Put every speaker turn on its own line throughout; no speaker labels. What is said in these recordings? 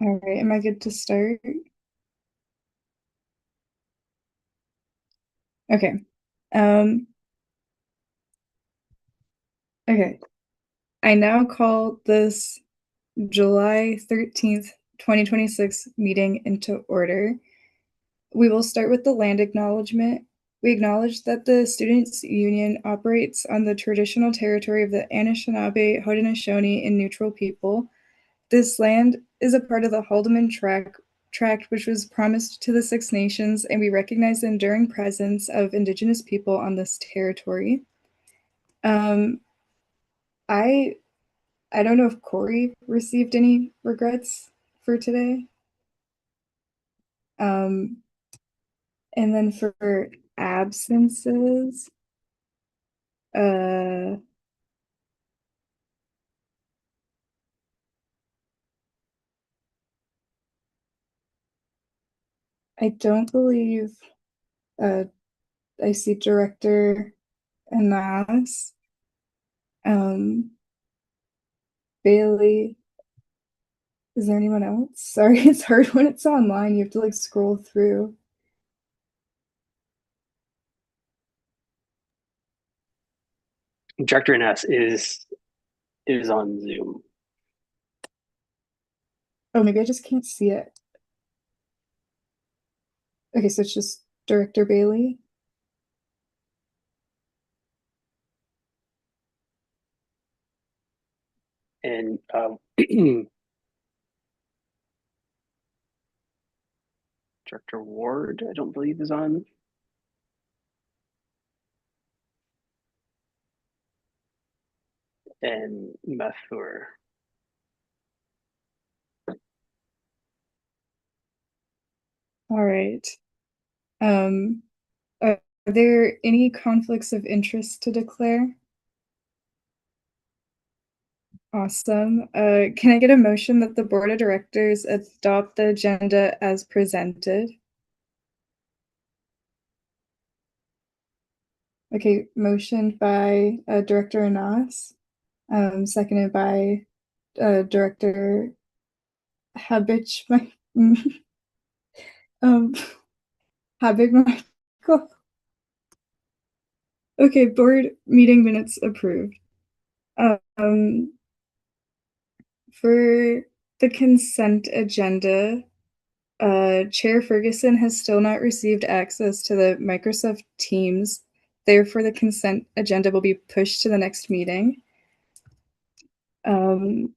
All right, am I good to start? Okay. Um, okay. I now call this July 13th, 2026 meeting into order. We will start with the land acknowledgement. We acknowledge that the Students' Union operates on the traditional territory of the Anishinaabe, Haudenosaunee, and Neutral people. This land is a part of the Haldeman Tract, which was promised to the Six Nations, and we recognize the enduring presence of Indigenous people on this territory. Um, I I don't know if Corey received any regrets for today. Um, and then for absences, uh, I don't believe uh, I see Director Anas, um, Bailey. Is there anyone else? Sorry, it's hard when it's online. You have to like scroll through.
Director Ness is on Zoom.
Oh, maybe I just can't see it. Okay, so it's just Director Bailey.
And Director Ward, I don't believe is on. And Mathur.
All right. Um, are there any conflicts of interest to declare? Awesome. Can I get a motion that the board of directors adopt the agenda as presented? Okay, motion by Director Anas, seconded by Director Habich, um, Habib Michael. Okay, board meeting minutes approved. Um, for the consent agenda, Chair Ferguson has still not received access to the Microsoft Teams. Therefore, the consent agenda will be pushed to the next meeting. Um,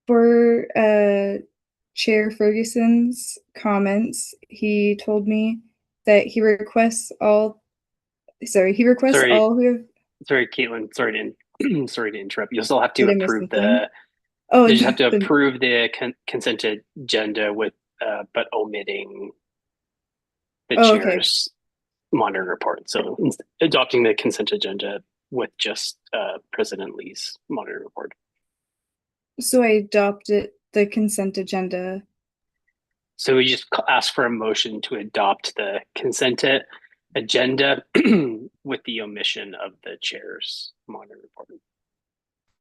for Chair Ferguson's comments, he told me that he requests
Sorry,
all who have.
sorry, Caitlin. Sorry to interrupt. You'll still have to
Did I miss
approve
something? Oh,
you just have to
the
approve the consent agenda with, but omitting the
oh, okay.
chair's monitoring report. So adopting the consent agenda with just President Lee's monitoring report.
So I adopted the consent agenda.
So we just ask for a motion to adopt the consent agenda with the omission of the chair's monitoring report.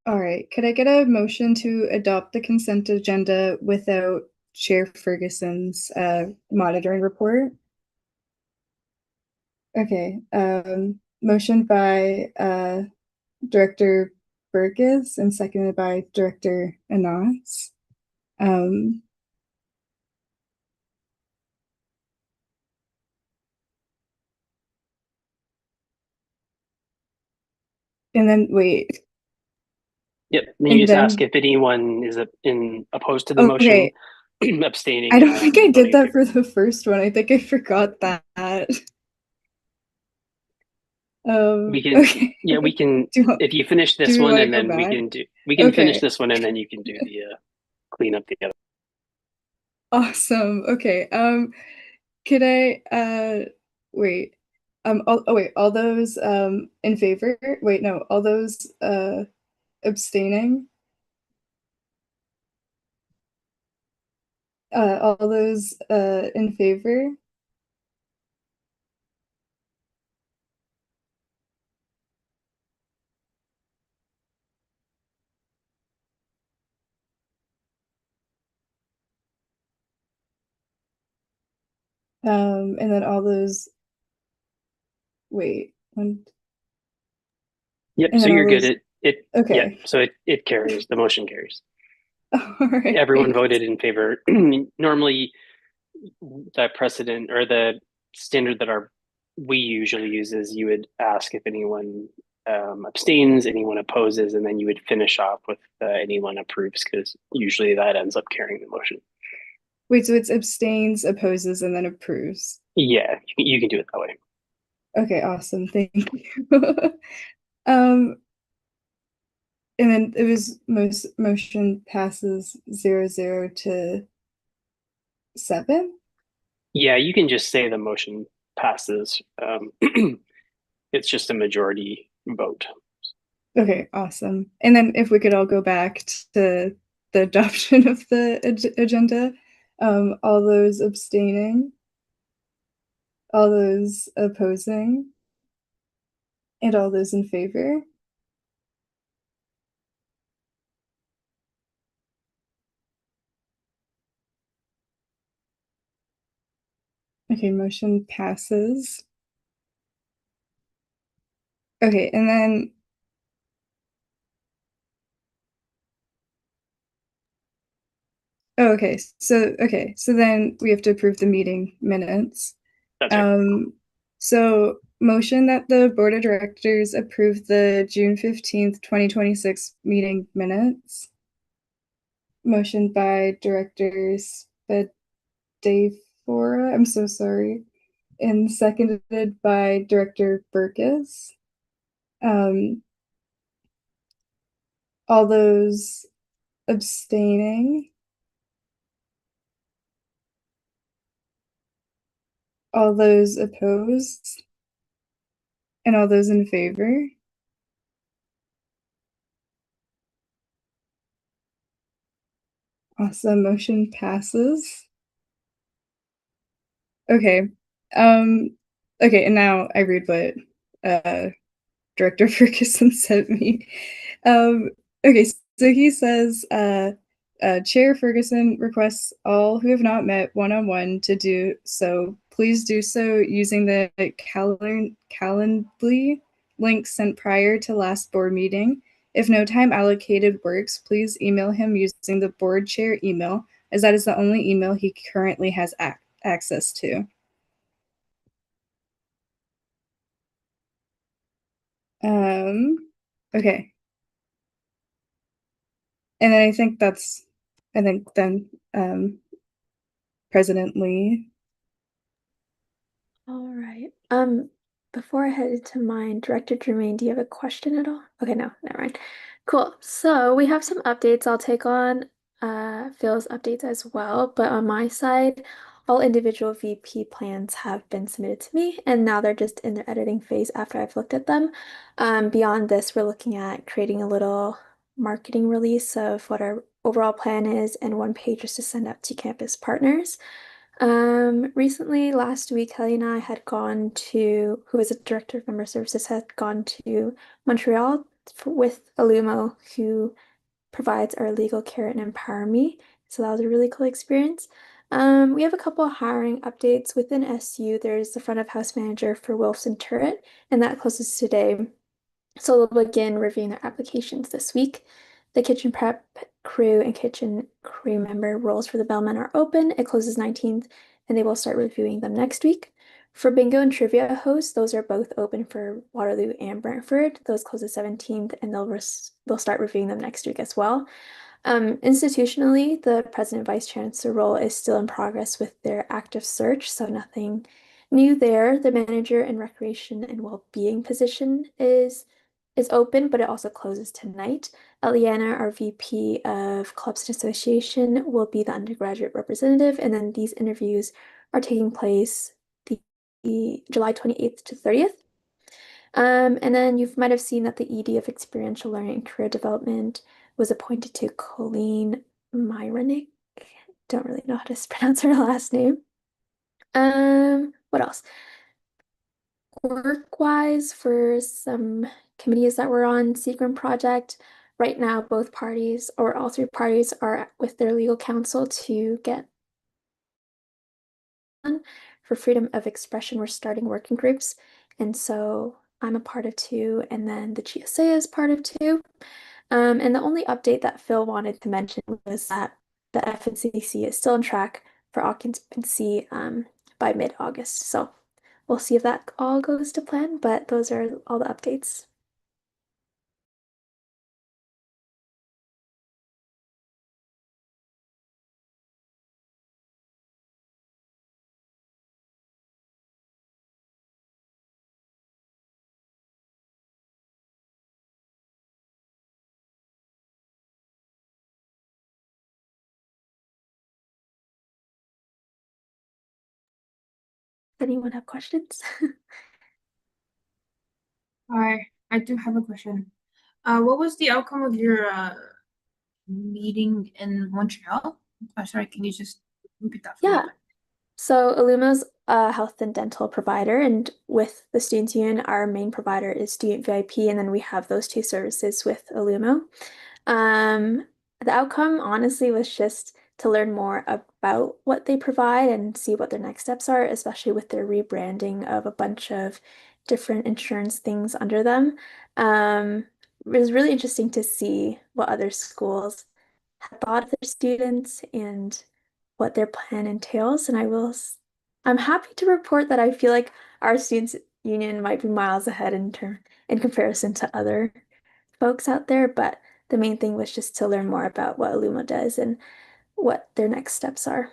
All right. Could I get a motion to adopt the consent agenda without Chair Ferguson's monitoring report? Okay. Motion by Director Burgess and seconded by Director Anas. Um, and then wait.
Yep. Then you
And
just ask
then
if anyone is opposed to the motion,
okay. I
abstaining,
don't think I did
voting in
that for
favor.
the first one. I think I forgot that.
We can,
Okay.
yeah, we can.
Do you,
If you finish
do
this
we
one,
want to
and
go
then
back?
we can finish
Okay.
this one, and then you can do the clean up the other.
Awesome. Okay. Could I wait. Wait, all those in favor? Wait, no, all those abstaining? All those in favor? And then all those, wait,
Yep.
and
So
then all
you're good.
those,
It yeah.
okay.
So it carries. The motion carries.
All right.
Everyone voted in favor. Normally, the precedent or the standard that we usually use is you would ask if anyone abstains, anyone opposes, and then you would finish off with anyone approves because usually that ends up carrying the motion.
Wait, so it's abstains, opposes, and then approves.
Yeah, you can do it that way.
Okay, awesome. Thank you. Um, and then it was motion passes 0 to 7.
Yeah, you can just say the motion passes. It's just a majority vote.
Okay, awesome. And then if we could all go back to the adoption of the agenda, all those abstaining, all those opposing, and all those in favor. Okay, motion passes. Okay, and then oh, okay, so then we have to approve the meeting minutes.
That's right.
So motion that the board of directors approve the June 15th, 2026 meeting minutes. Motion by directors Badefora, I'm so sorry, and seconded by Director Burkus. Um, all those abstaining, all those opposed, and all those in favor. Awesome, motion passes. Okay. Um, okay, and now I read what uh Director Ferguson sent me. Um, okay, so he says, Chair Ferguson requests all who have not met one-on-one to do so. Please do so using the Calendly link sent prior to last board meeting. If no time allocated works, please email him using the board chair email, as that is the only email he currently has access to. Okay. And I think then President Lee.
All right. Before I head into mine, Director Germain, do you have a question at all? Okay, no, never mind. Cool. So we have some updates. I'll take on Phil's updates as well, but on my side, all individual VP plans have been submitted to me, and now they're just in their editing phase after I've looked at them. Beyond this, we're looking at creating a little marketing release of what our overall plan is and one page just to send out to campus partners. Recently, last week, Kelly and I had gone to, who is a director of member services, had gone to Montreal with Alumo, who provides our legal care and Empower Me. So that was a really cool experience. We have a couple of hiring updates within SU. There's the front of house manager for Wilson Turret, and that closes today. So they'll begin reviewing their applications this week. The kitchen prep crew and kitchen crew member roles for the bellman are open. It closes 19th, and they will start reviewing them next week. For bingo and trivia hosts, those are both open for Waterloo and Brantford. Those close the 17th, and they'll start reviewing them next week as well. Institutionally, the president vice chancellor role is still in progress with their active search, so nothing new there. The manager and recreation and well-being position is open, but it also closes tonight. Eliana, our VP of Clubs and Association, will be the undergraduate representative, and then these interviews are taking place the July 28th to 30th. And then you might have seen that the ED of Experiential Learning and Career Development was appointed to Colleen Myronik. Don't really know how to pronounce her last name. What else? Work-wise, for some committees that were on Seagram Project, right now both parties or all three parties are with their legal counsel to get done. for freedom of expression, we're starting working groups. And so I'm a part of two, and then the GSA is part of two. And the only update that Phil wanted to mention was that the FNCC is still on track for occupancy by mid-August. So we'll see if that all goes to plan, but those are all the updates. Anyone have questions?
Hi, I do have a question. What was the outcome of your meeting in Montreal? Sorry, can you just repeat that for me?
Yeah. So Illumo's a health and dental provider, and with the Students Union, our main provider is Student VIP, and then we have those two services with Illumo. The outcome, honestly, was just to learn more about what they provide and see what their next steps are, especially with their rebranding of a bunch of different insurance things under them. It was really interesting to see what other schools had thought of their students and what their plan entails. And I'm happy to report that I feel like our students union might be miles ahead in comparison to other folks out there, but the main thing was just to learn more about what Illuma does and what their next steps are.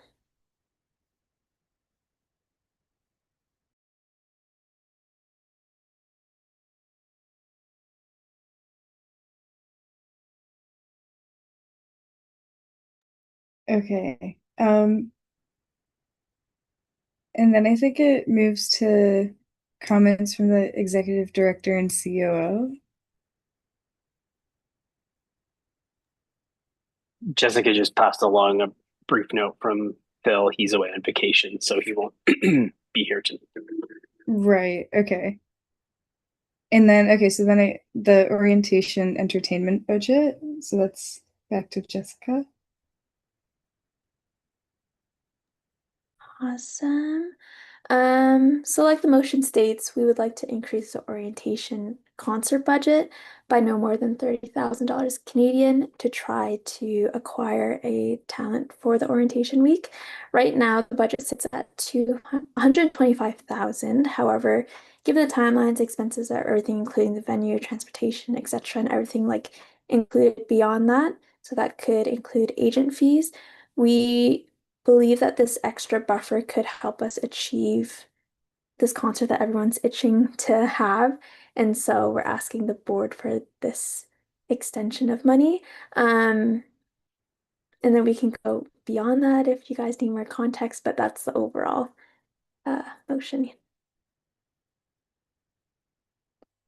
Okay. And then I think it moves to comments from the executive director and COO.
Jessica just passed along a brief note from Phil. He's away on vacation, so he won't be here tonight.
Right. Okay. And then, okay, so then the orientation entertainment budget. So that's back to Jessica.
Awesome. So like the motion states, we would like to increase the orientation concert budget by no more than $30,000 Canadian to try to acquire a talent for the orientation week. Right now, the budget sits at 125,000. However, given the timelines, expenses are everything, including the venue, transportation, etc., and everything like included beyond that. So that could include agent fees. We believe that this extra buffer could help us achieve this concert that everyone's itching to have. And so we're asking the board for this extension of money. And then we can go beyond that if you guys need more context, but that's the overall motion.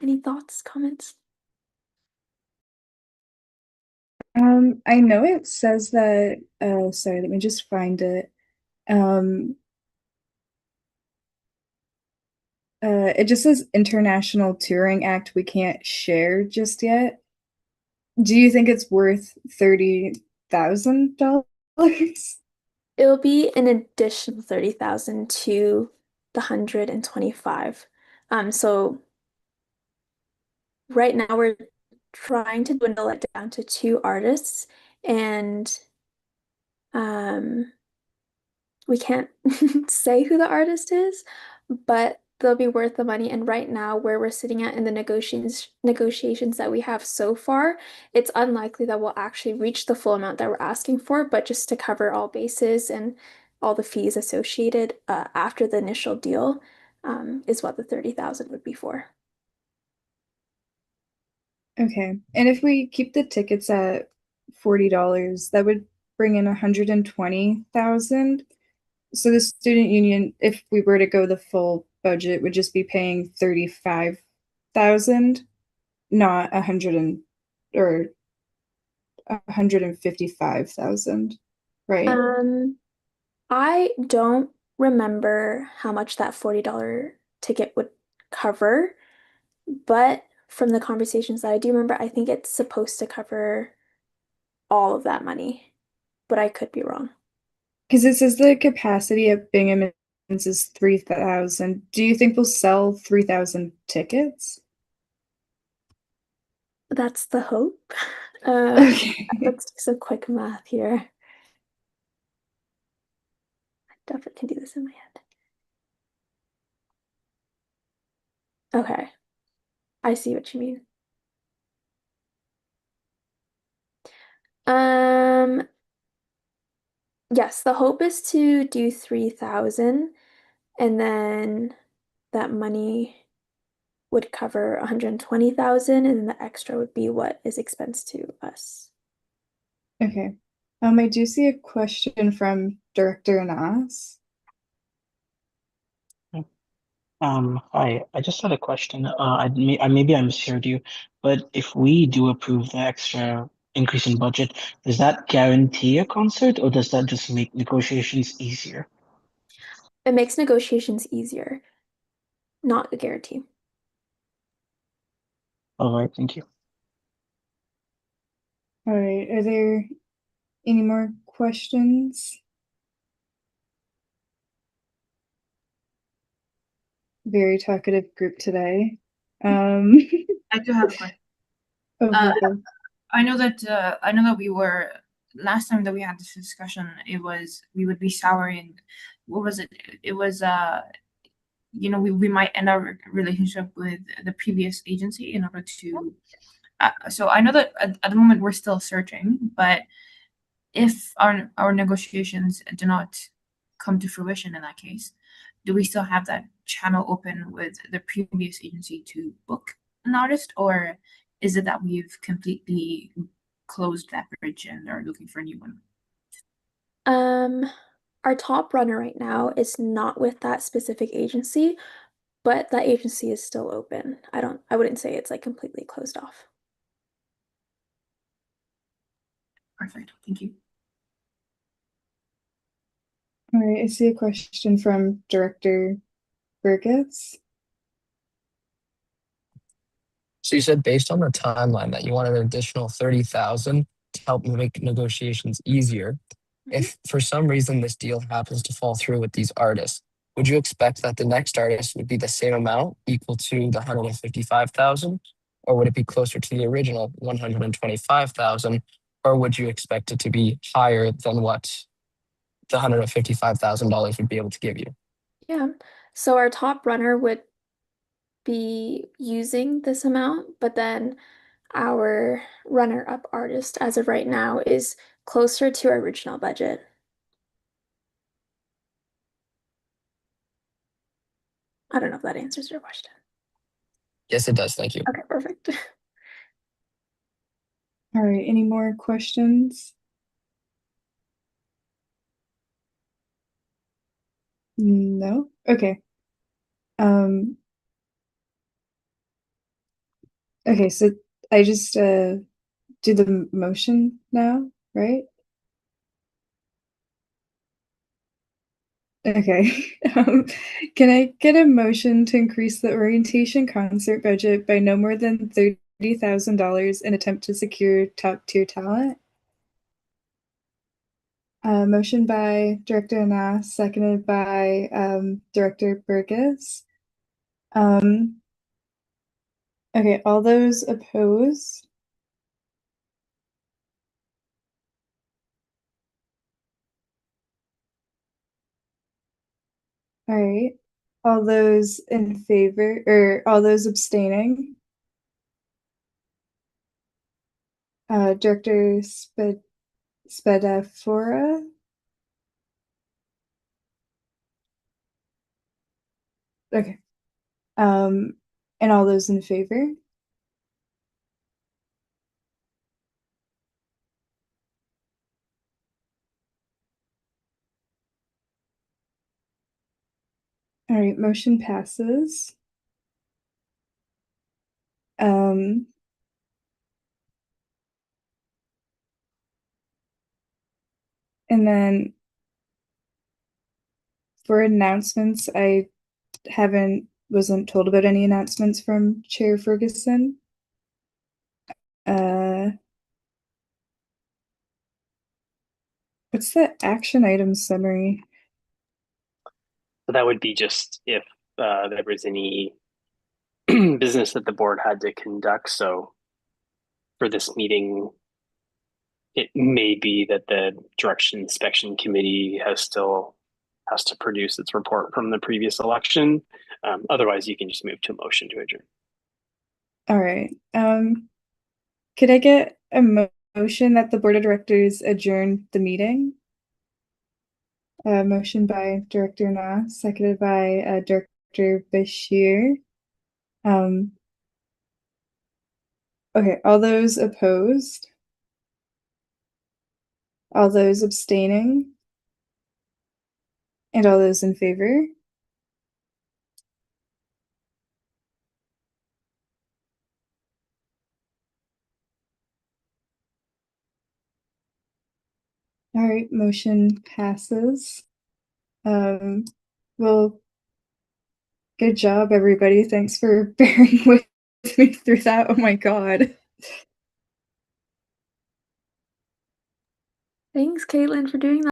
Any thoughts, comments?
I know it says that, sorry, let me just find it. It just says International Touring Act we can't share just yet. Do you think it's worth $30,000?
It'll be an additional 30,000 to the 125. So right now we're trying to dwindle it down to two artists, and we can't say who the artist is, but they'll be worth the money. And right now, where we're sitting at in the negotiations that we have so far, it's unlikely that we'll actually reach the full amount that we're asking for, but just to cover all bases and all the fees associated after the initial deal is what the 30,000 would be for.
Okay. And if we keep the tickets at $40, that would bring in 120,000. So the student union, if we were to go the full budget, would just be paying 35,000, not 155,000, right?
I don't remember how much that $40 ticket would cover, but from the conversations that I do remember, I think it's supposed to cover all of that money, but I could be wrong.
Because it says the capacity at Bingham is 3,000. Do you think we'll sell 3,000 tickets?
That's the hope.
Okay.
Let's do some quick math here. I definitely can do this in my head. Okay, I see what you mean. Yes, the hope is to do 3,000 and then that money would cover 120,000 and then the extra would be what is expense to us.
Okay. I do see a question from Director Anas.
Hi, I just had a question. Maybe I misheard you, but if we do approve the extra increase in budget, does that guarantee a concert or does that just make negotiations easier?
It makes negotiations easier, not a guarantee.
All right, thank you.
All right. Are there any more questions? Very talkative group today.
I do have a question.
Go.
I know that we were last time that we had this discussion, it was we would be souring. What was it? It was we might end our relationship with the previous agency in order to. So I know that at the moment we're still searching, but if our negotiations do not come to fruition in that case, do we still have that channel open with the previous agency to book an artist, or is it that we've completely closed that bridge and are looking for a new one?
Our top runner right now is not with that specific agency, but that agency is still open. I wouldn't say it's like completely closed off.
Perfect. Thank you.
All right. I see a question from Director Burgess.
So you said based on the timeline that you wanted an additional 30,000 to help make negotiations easier. If for some reason this deal happens to fall through with these artists, would you expect that the next artist would be the same amount, equal to the 155,000, or would it be closer to the original 125,000, or would you expect it to be higher than what the $155,000 would be able to give you?
Yeah. So our top runner would be using this amount, but then our runner-up artist as of right now is closer to our original budget. I don't know if that answers your question.
Yes, it does. Thank you.
Okay, perfect.
All right. Any more questions? No? Okay. Okay, so I just do the motion now, right? Okay. Can I get a motion to increase the orientation concert budget by no more than $30,000 and attempt to secure top-tier talent? Motion by Director Anas, seconded by Director Burgess. Okay, all those opposed? All right. All those in favor, or all those abstaining? Director Spadafora? Okay. And all those in favor? All right, motion passes. And then for announcements, I wasn't told about any announcements from Chair Ferguson. What's the action item summary?
So that would be just if there was any business that the board had to conduct. So for this meeting, it may be that the Direction Inspection Committee has to produce its report from the previous election. Otherwise, you can just move to a motion to adjourn.
All right. Could I get a motion that the board of directors adjourn the meeting? Motion by Director Na, seconded by Director Bashir. Okay, all those opposed? All those abstaining? And all those in favor? All right, motion passes. Well, good job, everybody. Thanks for bearing with me through that. Oh my God.
Thanks, Caitlin, for doing that.